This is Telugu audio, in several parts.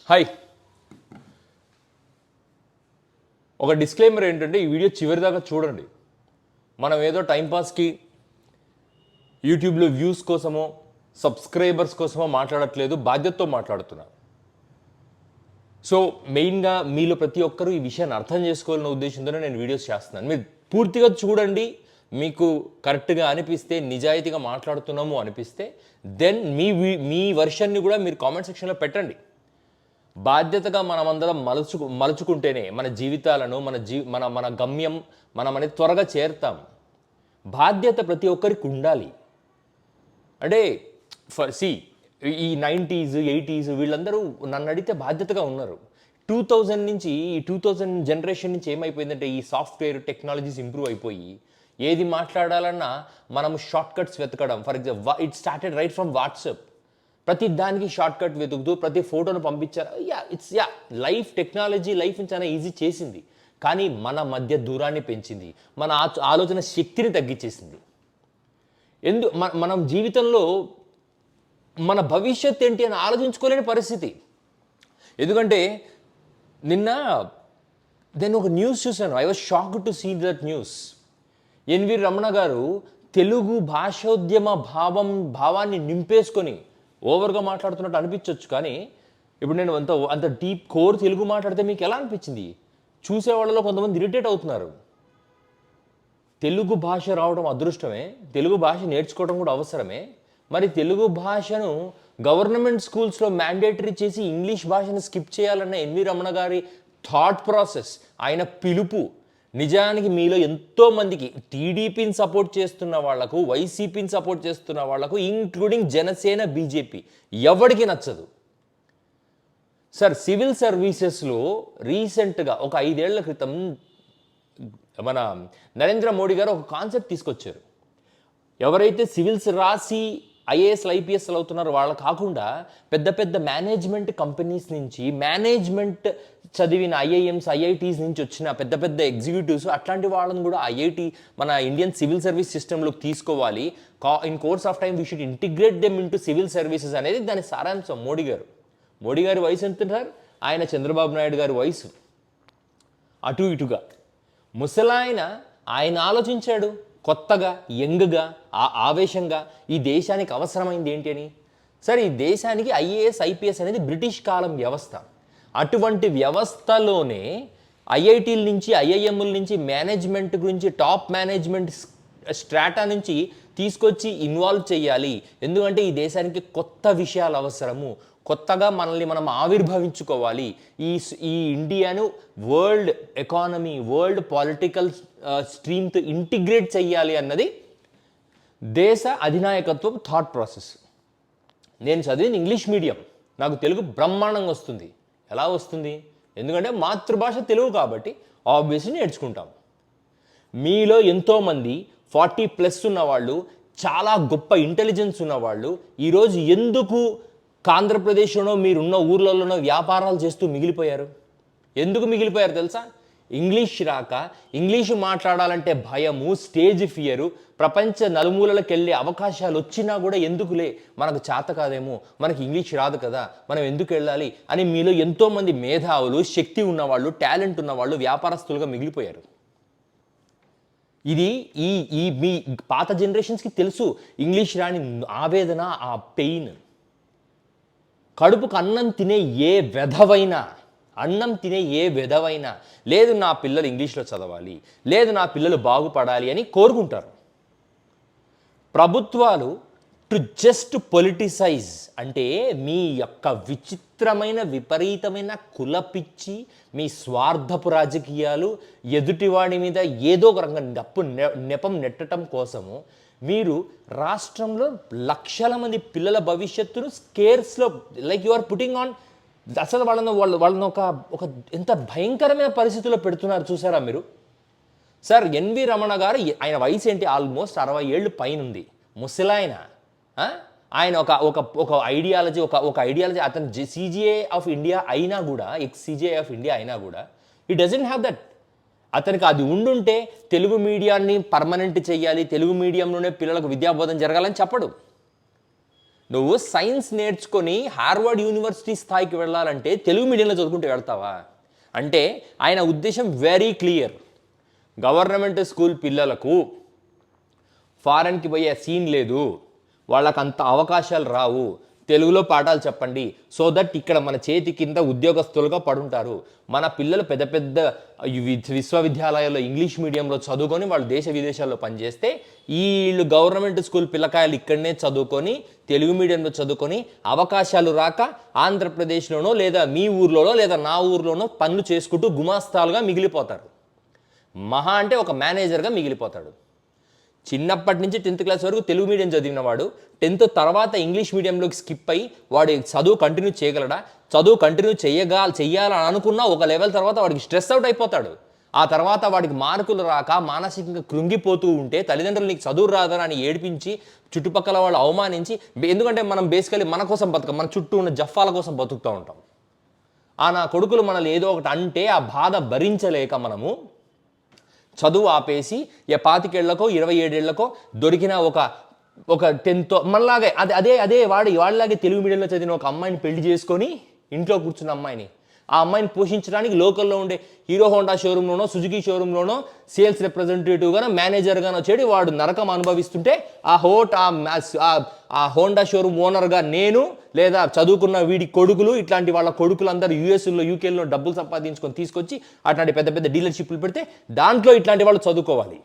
హాయ్. ఒక డిస్క్లైమర్ ఏంటంటే ఈ వీడియో చివరి దాకా చూడండి. మనం ఏదో టైంపాస్కి యూట్యూబ్లో వ్యూస్ కోసమో సబ్స్క్రైబర్స్ కోసమో మాట్లాడట్లేదు, బాధ్యతతో మాట్లాడుతున్నాను. సో మెయిన్గా మీలో ప్రతి ఒక్కరూ ఈ విషయాన్ని అర్థం చేసుకోవాలన్న ఉద్దేశంతోనే నేను వీడియోస్ చేస్తున్నాను. మీరు పూర్తిగా చూడండి. మీకు కరెక్ట్గా అనిపిస్తే, నిజాయితీగా మాట్లాడుతున్నాము అనిపిస్తే దెన్ మీ వర్షన్ని కూడా మీరు కామెంట్ సెక్షన్లో పెట్టండి. బాధ్యతగా మనమందరం మలుచుకుంటేనే మన జీవితాలను మన గమ్యం మనం అనేది త్వరగా చేరుతాం. బాధ్యత ప్రతి ఒక్కరికి ఉండాలి. అంటే ఈ 90s 80s వీళ్ళందరూ నన్ను అడిగితే బాధ్యతగా ఉన్నారు. 2000 నుంచి ఈ 2000 జనరేషన్ నుంచి ఏమైపోయిందంటే ఈ సాఫ్ట్వేర్ టెక్నాలజీస్ ఇంప్రూవ్ అయిపోయి ఏది మాట్లాడాలన్నా మనం షార్ట్ కట్స్ వెతకడం. For example it started right from WhatsApp. ప్రతి దానికి షార్ట్ కట్ వెతుకుతూ ప్రతి ఫోటోను పంపించారు. లైఫ్ టెక్నాలజీ లైఫ్ని చాలా ఈజీ చేసింది, కానీ మన మధ్య దూరాన్ని పెంచింది, మన ఆలోచన శక్తిని తగ్గించేసింది. మనం జీవితంలో మన భవిష్యత్ ఏంటి అని ఆలోచించుకోలేని పరిస్థితి. ఎందుకంటే నేను ఒక న్యూస్ చూశాను. I was shocked to see that news. NV Ramana garu Telugu భాషోద్యమ భావాన్ని నింపేసుకొని ఓవర్గా మాట్లాడుతున్నట్టు అనిపించవచ్చు, కానీ ఇప్పుడు నేను అంత డీప్ కోర్ తెలుగు మాట్లాడితే మీకు ఎలా అనిపించింది? చూసేవాళ్ళలో కొంతమంది ఇరిటేట్ అవుతున్నారు. తెలుగు భాష రావడం అదృష్టమే, తెలుగు భాష నేర్చుకోవడం కూడా అవసరమే. మరి తెలుగు భాషను గవర్నమెంట్ స్కూల్స్లో మ్యాండేటరీ చేసి ఇంగ్లీష్ భాషను స్కిప్ చేయాలన్న ఎన్వి రమణ గారి థాట్ ప్రాసెస్, ఆయన పిలుపు నిజానికి మీలో ఎంతోమందికి, టీడీపీని సపోర్ట్ చేస్తున్న వాళ్లకు, వైసీపీని సపోర్ట్ చేస్తున్న వాళ్లకు, ఇంక్లూడింగ్ జనసేన, బీజేపీ, ఎవరికి నచ్చదు. సార్, సివిల్ సర్వీసెస్లో రీసెంట్గా ఒక 5 ఏళ్ల క్రితం మన నరేంద్ర మోడీ గారు ఒక కాన్సెప్ట్ తీసుకొచ్చారు. ఎవరైతే సివిల్స్ రాసి ఐఏఎస్లు ఐపీఎస్లు అవుతున్నారో వాళ్ళు కాకుండా పెద్ద పెద్ద మేనేజ్మెంట్ కంపెనీస్ నుంచి, మేనేజ్మెంట్ చదివిన ఐఐఎంస్ ఐఐటీస్ నుంచి వచ్చిన పెద్ద పెద్ద ఎగ్జిక్యూటివ్స్, అట్లాంటి వాళ్ళని కూడా మన ఇండియన్ సివిల్ సర్వీస్ సిస్టంలోకి తీసుకోవాలి. In course of time we should integrate them into civil services అనేది దాని సారాంశం. మోడీ గారి వయసు ఎంత సార్? ఆయన చంద్రబాబు నాయుడు గారి వయసు అటు ఇటుగా. ఆయన ఆలోచించాడు కొత్తగా, యంగ్గా, ఆవేశంగా ఈ దేశానికి అవసరమైంది ఏంటి అని. సరే, ఈ దేశానికి ఐఏఎస్ ఐపీఎస్ అనేది బ్రిటిష్ కాలం వ్యవస్థ. అటువంటి వ్యవస్థలోనే ఐఐటీల నుంచి, ఐఐఎంల నుంచి, మేనేజ్మెంట్ గురించి, టాప్ మేనేజ్మెంట్ స్ట్రాటా నుంచి తీసుకొచ్చి ఇన్వాల్వ్ చేయాలి. ఎందుకంటే ఈ దేశానికి కొత్త విషయాలు అవసరము, కొత్తగా మనల్ని మనం ఆవిర్భవించుకోవాలి. ఈ ఇండియాను వరల్డ్ ఎకానమీ, వరల్డ్ పొలిటికల్ స్ట్రీమ్తో ఇంటిగ్రేట్ చేయాలి అన్నది దేశ అధినాయకత్వం థాట్ ప్రాసెస్. నేను చదివింది ఇంగ్లీష్ మీడియం, నాకు తెలుగు బ్రహ్మాండంగా వస్తుంది. ఎలా వస్తుంది? ఎందుకంటే మాతృభాష తెలుగు కాబట్టి ఆబ్వియస్లీ నేర్చుకుంటాం. మీలో ఎంతోమంది 40+ ఉన్నవాళ్ళు, చాలా గొప్ప ఇంటెలిజెన్స్ ఉన్నవాళ్ళు ఈరోజు ఎందుకు ఆంధ్రప్రదేశ్లోనో మీరున్న ఊర్లలోనో వ్యాపారాలు చేస్తూ మిగిలిపోయారు? ఎందుకు మిగిలిపోయారు తెలుసా? ఇంగ్లీష్ రాక, ఇంగ్లీషు మాట్లాడాలంటే భయము, స్టేజ్ ఫియరు, ప్రపంచ నలుమూలలకు వెళ్ళే అవకాశాలు వచ్చినా కూడా ఎందుకులే, మనకు చేత కాదేమో, మనకి ఇంగ్లీష్ రాదు కదా, మనం ఎందుకు వెళ్ళాలి అని మీలో ఎంతోమంది మేధావులు, శక్తి ఉన్నవాళ్ళు, టాలెంట్ ఉన్నవాళ్ళు వ్యాపారస్తులుగా మిగిలిపోయారు. ఇది మీ పాత జనరేషన్స్కి తెలుసు ఇంగ్లీష్ రాని ఆవేదన, ఆ పెయిన్. కడుపుకు అన్నం తినే ఏ వెధవైనా లేదు నా పిల్లలు ఇంగ్లీష్లో చదవాలి, లేదు నా పిల్లలు బాగుపడాలి అని కోరుకుంటారు. ప్రభుత్వాలు టు జస్ట్ పొలిటిసైజ్, అంటే మీ యొక్క విచిత్రమైన, విపరీతమైన కులపిచ్చి, మీ స్వార్థపు రాజకీయాలు, ఎదుటివాడి మీద ఏదో ఒక రంగం నెపం నెట్టడం కోసము మీరు రాష్ట్రంలో లక్షల మంది పిల్లల భవిష్యత్తును స్కేర్స్లో యు ఆర్ పుట్టింగ్ ఆన్. అసలు వాళ్ళని ఒక ఎంత భయంకరమైన పరిస్థితుల్లో పెడుతున్నారు చూసారా మీరు? సార్, ఎన్వి రమణ గారు, ఆయన వయసు ఏంటి? ఆల్మోస్ట్ 60 ఏళ్ళు పైన ఉంది. ముసలాయన. ఆయన ఒక ఐడియాలజీ, అతను సిజిఏ ఆఫ్ ఇండియా అయినా కూడా, ఎక్స్-సిజిఏ ఆఫ్ ఇండియా అయినా కూడా హీ డజంట్ హ్యావ్ దట్. అతనికి అది ఉండుంటే తెలుగు మీడియాన్ని పర్మనెంట్ చేయాలి, తెలుగు మీడియంలోనే పిల్లలకు విద్యాబోధన జరగాలని చెప్పడు. నువ్వు సైన్స్ నేర్చుకొని హార్వర్డ్ యూనివర్సిటీ స్థాయికి వెళ్ళాలంటే తెలుగు మీడియంలో చదువుకుంటూ వెళ్తావా? అంటే ఆయన ఉద్దేశం వెరీ క్లియర్. గవర్నమెంట్ స్కూల్ పిల్లలకు ఫారెన్కి పోయే సీన్ లేదు, వాళ్ళకు అంత అవకాశాలు రావు, తెలుగులో పాఠాలు చెప్పండి, సో దట్ ఇక్కడ మన చేతి కింద ఉద్యోగస్తులుగా పడుంటారు. మన పిల్లలు పెద్ద పెద్ద విశ్వవిద్యాలయాల్లో ఇంగ్లీష్ మీడియంలో చదువుకొని వాళ్ళు దేశ విదేశాల్లో పనిచేస్తే వీళ్ళు గవర్నమెంట్ స్కూల్ పిల్లకాయలు ఇక్కడనే చదువుకొని తెలుగు మీడియంలో చదువుకొని అవకాశాలు రాక ఆంధ్రప్రదేశ్లోనో లేదా మీ ఊర్లోనో లేదా నా ఊర్లోనో పనులు చేసుకుంటూ గుమాస్తాలుగా మిగిలిపోతారు. మహా అంటే ఒక మేనేజర్గా మిగిలిపోతాడు. చిన్నప్పటి నుంచి 10th క్లాస్ వరకు తెలుగు మీడియం చదివినవాడు 10th తర్వాత ఇంగ్లీష్ మీడియంలోకి స్కిప్ అయ్యి వాడి చదువు కంటిన్యూ చేయగలడా? చదువు కంటిన్యూ చెయ్యాలని అనుకున్నా ఒక లెవెల్ తర్వాత వాడికి స్ట్రెస్ అవుట్ అయిపోతాడు. ఆ తర్వాత వాడికి మార్కులు రాక మానసికంగా కృంగిపోతూ ఉంటే తల్లిదండ్రులు నీకు చదువు రాదని ఏడిపించి చుట్టుపక్కల వాళ్ళు అవమానించి, ఎందుకంటే మనం బేసికలీ మన కోసం బతకం, మన చుట్టూ ఉన్న జఫాల కోసం బతుకుతూ ఉంటాం. నా కొడుకులు మనల్ని ఏదో ఒకటి అంటే ఆ బాధ భరించలేక మనము చదువు ఆపేసి 25 ఏళ్లకో 27 ఏళ్లకో దొరికిన ఒక 10th మనలాగే అదే వాడిలాగే తెలుగు మీడియంలో చదివిన ఒక అమ్మాయిని పెళ్లి చేసుకొని ఇంట్లో కూర్చున్న అమ్మాయిని, ఆ అమ్మాయిని పోషించడానికి లోకల్లో ఉండే హీరో హోండా షోరూంలోనో సుజుకి షోరూంలోనో సేల్స్ రిప్రజెంటేటివ్గానో మేనేజర్గానో చెడి వాడు నరకం అనుభవిస్తుంటే ఆ హోండా షోరూమ్ ఓనర్గా నేను లేదా చదువుకున్న వీడి కొడుకులు ఇట్లాంటి వాళ్ళ కొడుకులందరూ యూఎస్లో యూకేలో డబ్బులు సంపాదించుకొని తీసుకొచ్చి అట్లాంటి పెద్ద పెద్ద డీలర్షిప్లు పెడితే దాంట్లో ఇట్లాంటి వాళ్ళు చదువుకోవాలి,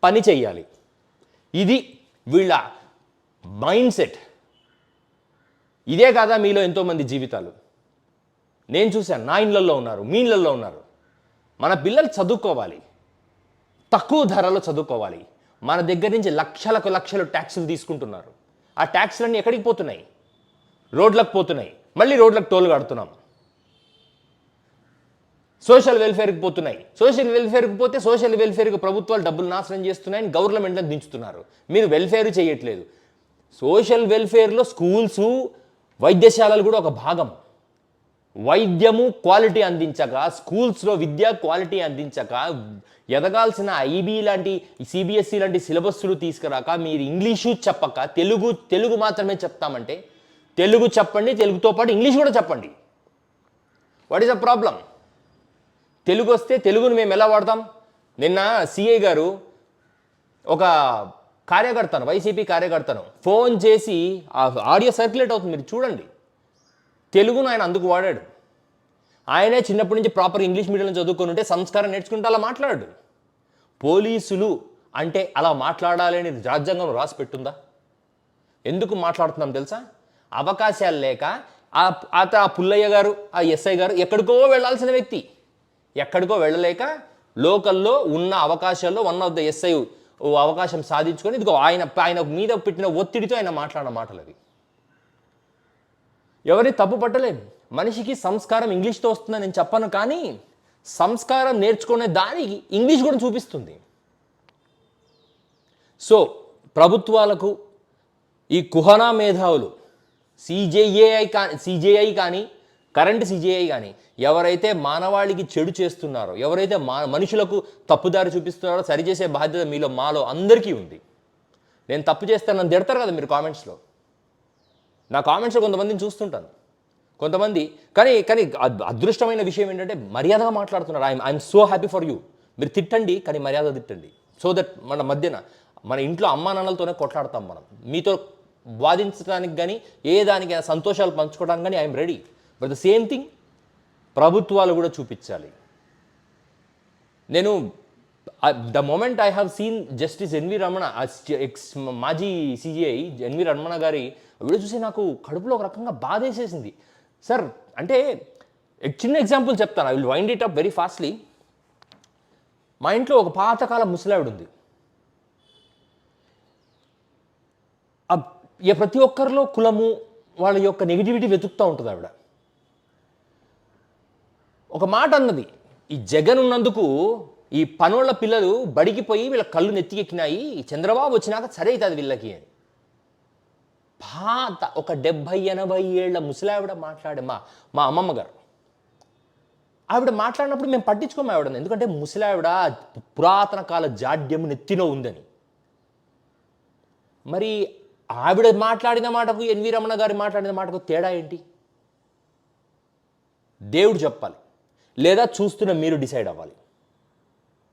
పని చెయ్యాలి. ఇది వీళ్ళ మైండ్ సెట్. ఇదే కాదా మీలో ఎంతోమంది జీవితాలు నేను చూశాను. నా ఇళ్ళల్లో ఉన్నారు, మీ ఇళ్ళల్లో ఉన్నారు. మన పిల్లలు చదువుకోవాలి, తక్కువ ధరలో చదువుకోవాలి. మన దగ్గర నుంచి లక్షలు ట్యాక్సులు తీసుకుంటున్నారు. ఆ ట్యాక్సులన్నీ ఎక్కడికి పోతున్నాయి? రోడ్లకు పోతున్నాయి. మళ్ళీ రోడ్లకు టోల్ కడుతున్నాం. సోషల్ వెల్ఫేర్కి పోతున్నాయి. సోషల్ వెల్ఫేర్కి పోతే సోషల్ వెల్ఫేర్కి ప్రభుత్వాలు డబ్బులు నాశనం చేస్తున్నాయని గవర్నమెంట్ని దించుతున్నారు. మీరు వెల్ఫేర్ చేయట్లేదు. సోషల్ వెల్ఫేర్లో స్కూల్సు వైద్యశాలలు కూడా ఒక భాగం. వైద్యము క్వాలిటీ అందించక, స్కూల్స్లో విద్యా క్వాలిటీ అందించక, ఎదగాల్సిన ఐబీ లాంటి సిబిఎస్ఈ లాంటి సిలబస్లు తీసుకురాక మీరు ఇంగ్లీషు చెప్పక తెలుగు మాత్రమే చెప్తామంటే తెలుగు చెప్పండి, తెలుగుతో పాటు ఇంగ్లీష్ కూడా చెప్పండి. What is a problem? Telugu వస్తే తెలుగును మేము ఎలా వాడతాం? నిన్న సిఐ గారు ఒక కార్యకర్తను, వైసీపీ కార్యకర్తను ఫోన్ చేసి ఆ ఆడియో సర్క్యులేట్ అవుతుంది, మీరు చూడండి. తెలుగును ఆయన అందుకు వాడాడు. ఆయనే చిన్నప్పటి నుంచి ప్రాపర్ ఇంగ్లీష్ మీడియంలో చదువుకొని ఉంటే సంస్కారం నేర్చుకుంటే అలా మాట్లాడాడు. పోలీసులు అంటే అలా మాట్లాడాలి అని రాజ్యాంగం రాసి పెట్టుందా? ఎందుకు మాట్లాడుతున్నాం తెలుసా? అవకాశాలు లేక ఆ పుల్లయ్య గారు, ఆ ఎస్ఐ గారు ఎక్కడికో వెళ్ళాల్సిన వ్యక్తి ఎక్కడికో వెళ్ళలేక లోకల్లో ఉన్న అవకాశాల్లో వన్ ఆఫ్ ద ఎస్ఐ అవకాశం సాధించుకొని ఇదిగో ఆయన మీద పెట్టిన ఒత్తిడితో ఆయన మాట్లాడిన మాటలు అవి. ఎవరిని తప్పు పట్టలేదు. మనిషికి సంస్కారం ఇంగ్లీష్తో వస్తుందని నేను చెప్పను, కానీ సంస్కారం నేర్చుకునే దానికి ఇంగ్లీష్ కూడా చూపిస్తుంది. సో ప్రభుత్వాలకు ఈ కుహనా మేధావులు సిజేఐ కానీ కరెంట్ సిజేఐ కానీ ఎవరైతే మానవాళికి చెడు చేస్తున్నారో, ఎవరైతే మనుషులకు తప్పుదారి చూపిస్తున్నారో సరిచేసే బాధ్యత మీలో మాలో అందరికీ ఉంది. నేను తప్పు చేస్తాను నన్ను తిడతారు కదా మీరు కామెంట్స్లో. నా కామెంట్స్లో కొంతమందిని చూస్తుంటాను. కొంతమంది కానీ అదృష్టమైన విషయం ఏంటంటే మర్యాదగా మాట్లాడుతున్నారు. I'm so happy for you. మీరు తిట్టండి, కానీ మర్యాద తిట్టండి. సో దట్ మన మధ్యన మన ఇంట్లో అమ్మా నాన్నలతోనే కొట్లాడతాం మనం. మీతో వాదించడానికి కానీ ఏ దానికైనా సంతోషాలు పంచుకోవడానికి కానీ I'm ready. But the same thing ప్రభుత్వాలు కూడా చూపించాలి. నేను the moment I have seen justice NV Ramana, మాజీ సిజిఐ ఎన్వి రమణ గారి వీడియో చూసి నాకు కడుపులో ఒక రకంగా బాధేసేసింది. సార్ అంటే చిన్న ఎగ్జాంపుల్ చెప్తాను, I will wind it up very fastly. మా ఇంట్లో ఒక పాతకాల ముసలావిడ ఉంది. ప్రతి ఒక్కరిలో కులము వాళ్ళ యొక్క నెగిటివిటీ వెతుకుతూ ఉంటుంది ఆవిడ. ఒక మాట అన్నది, ఈ జగన్ ఉన్నందుకు ఈ పనోళ్ళ పిల్లలు బడికి పోయి వీళ్ళ కళ్ళు నెత్తికెక్కినాయి, చంద్రబాబు వచ్చినాక సరే అవుతుంది వీళ్ళకి అని. పాత ఒక 70-80 ఏళ్ల ముసలావిడ మాట్లాడే మా అమ్మమ్మ గారు ఆవిడ మాట్లాడినప్పుడు మేము పట్టించుకోము ఆవిడని, ఎందుకంటే ముసలావిడ పురాతన కాల జాడ్యం నెత్తిలో ఉందని. మరి ఆవిడ మాట్లాడిన మాటకు ఎన్వి రమణ గారు మాట్లాడిన మాటకు తేడా ఏంటి? దేవుడు చెప్పాలి, లేదా చూస్తున్న మీరు డిసైడ్ అవ్వాలి.